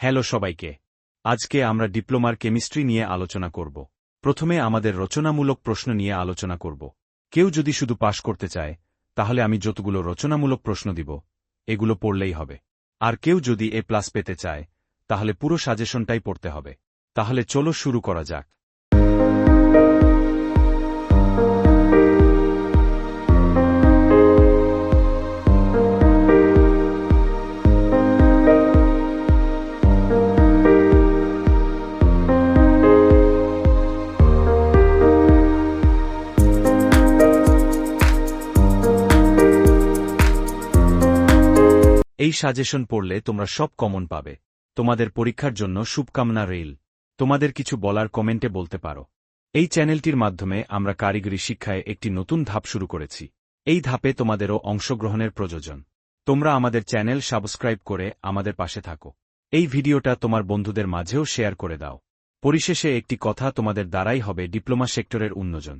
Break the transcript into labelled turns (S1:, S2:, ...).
S1: Hello সবাইকে। আজকে আমরা ডিপ্লোমার কেমিস্ট্রি নিয়ে আলোচনা করব। প্রথমে আমাদের রচনামূলক প্রশ্ন নিয়ে আলোচনা করব। কেউ যদি শুধু পাশ করতে চায়, তাহলে আমি যতগুলো রচনামূলক প্রশ্ন দিব, এগুলো পড়লেই হবে। আর কেউ যদি এ+ পেতে চায়, তাহলে পুরো সাজেশনটাই পড়তে হবে। তাহলে চলো শুরু করা যাক। এই সাজেশন পড়লে তোমরা সব কমন পাবে। তোমাদের পরীক্ষার জন্য শুভকামনা রইল। তোমাদের কিছু বলার কমেন্টে বলতে পারো। এই চ্যানেলটির মাধ্যমে আমরা কারিগরি শিক্ষায় একটি নতুন ধাপ শুরু করেছি। এই ধাপে তোমাদেরও অংশগ্রহণের প্রয়োজন। তোমরা আমাদের চ্যানেল সাবস্ক্রাইব করে আমাদের পাশে থাকো। এই ভিডিওটা তোমার বন্ধুদের মাঝেও শেয়ার করে দাও। পরিশেষে একটি কথা, তোমাদের দ্বারাই হবে ডিপ্লোমা সেক্টরের উন্নয়ন।